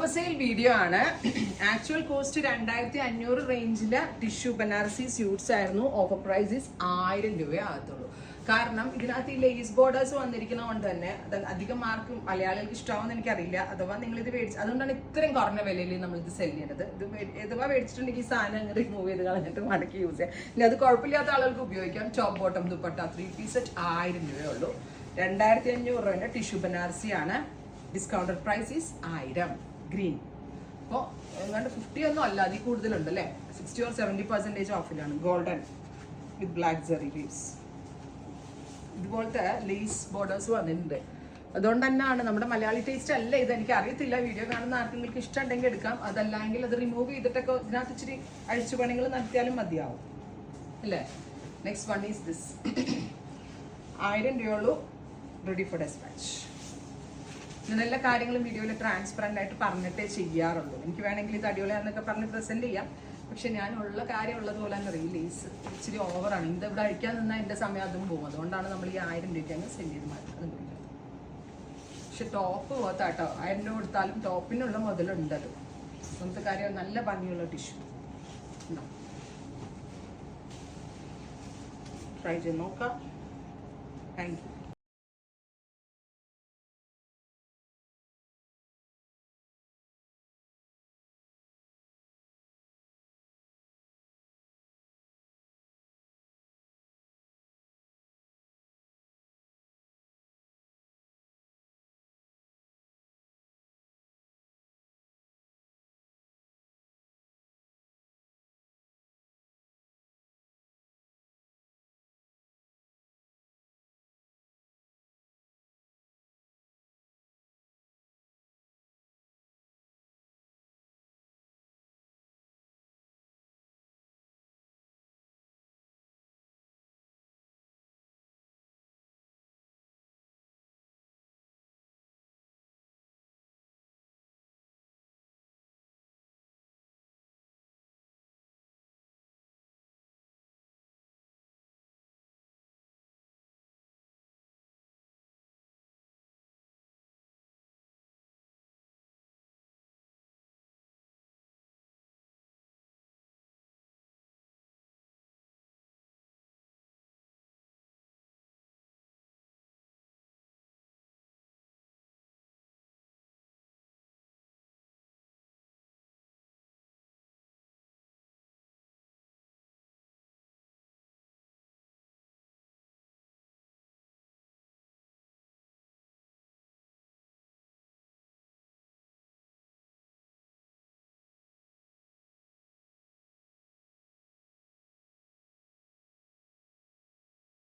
Offer sale video ആണ്. Actual cost 2500 റേഞ്ചില് tissue Banarasi suits ആയിരുന്നു. ഓഫർ പ്രൈസ് 1000 രൂപയെ ആകത്തുള്ളൂ. കാരണം ഇതിനകത്ത് ഈ ലേസ് ബോർഡേഴ്സ് വന്നിരിക്കുന്നത് കൊണ്ട് തന്നെ അത് അധികം മാർക്ക് മലയാളികൾക്ക് ഇഷ്ടമാവുമെന്ന് എനിക്കറിയില്ല. അഥവാ നിങ്ങൾ ഇത് മേടിച്ച് അതുകൊണ്ടാണ് ഇത്രയും കുറഞ്ഞ വിലയിൽ നമ്മൾ ഇത് സെല് ചെയ്യുന്നത്. ഇത് അഥവാ മേടിച്ചിട്ടുണ്ടെങ്കിൽ ഈ സാധനം റിമൂവ് ചെയ്ത് കളഞ്ഞിട്ട് മടക്കി യൂസ് ചെയ്യാം. ഇനി അത് കുഴപ്പമില്ലാത്ത ആളുകൾക്ക് ഉപയോഗിക്കാം. Top bottom dupatta 3 piece set 1000 രൂപയേ ഉള്ളൂ. 2500 രൂപേൻ്റെ ടിഷ്യൂ ബനാറസി ആണ്. Discounted price is 1000 green. അപ്പോൾ എങ്ങാണ്ട് 50 ഒന്നും അല്ല, അതിൽ കൂടുതലുണ്ട് അല്ലേ. 60 or 70% ഓഫിലാണ്. Golden with black zari leaves. ഇതുപോലത്തെ ലേസ് ബോർഡേഴ്സ് വന്നിട്ടുണ്ട്. അതുകൊണ്ട് തന്നെയാണ് നമ്മുടെ മലയാളി ടേസ്റ്റ് അല്ല ഇത്. എനിക്ക് അറിയത്തില്ല, വീഡിയോ കാണുന്ന ആർക്കെങ്കിലും ഇഷ്ടമുണ്ടെങ്കിൽ എടുക്കാം. അതല്ലെങ്കിൽ അത് റിമൂവ് ചെയ്തിട്ടൊക്കെ ഇതിനകത്ത് ഇച്ചിരി അഴിച്ചുപണികൾ നടത്തിയാലും മതിയാവും അല്ലേ. Next one is this. 1000 രൂപയുള്ളൂ. Ready for despatch. ഞാൻ എല്ലാ കാര്യങ്ങളും വീഡിയോയിൽ ട്രാൻസ്പെറൻ്റ് ആയിട്ട് പറഞ്ഞിട്ടേ ചെയ്യാറുള്ളൂ. എനിക്ക് വേണമെങ്കിൽ ഇത് അടിപൊളിയാണെന്നൊക്കെ പറഞ്ഞ് പ്രസൻറ്റ് ചെയ്യാം. പക്ഷെ ഞാൻ ഉള്ള കാര്യം ഉള്ളതുപോലെ തന്നെ റിലീസ് ഇച്ചിരി ഓവറാണ്. ഇത് ഇവിടെ അഴിക്കാൻ നിന്നാൽ എൻ്റെ സമയം അതും പോകും. അതുകൊണ്ടാണ് നമ്മൾ ഈ 1000 രൂപയ്ക്കാണ് സെൻഡ് ചെയ്ത് മാറ്റുന്നത്. പക്ഷെ ടോപ്പ് പോകത്താട്ടോ. 1000 രൂപ കൊടുത്താലും ടോപ്പിനുള്ള മുതലുണ്ട്. അത് ഒന്നാമത്തെ കാര്യം നല്ല ഭംഗിയുള്ള ടിഷ്യൂ. ട്രൈ ചെയ്ത് നോക്കാം. Thank you.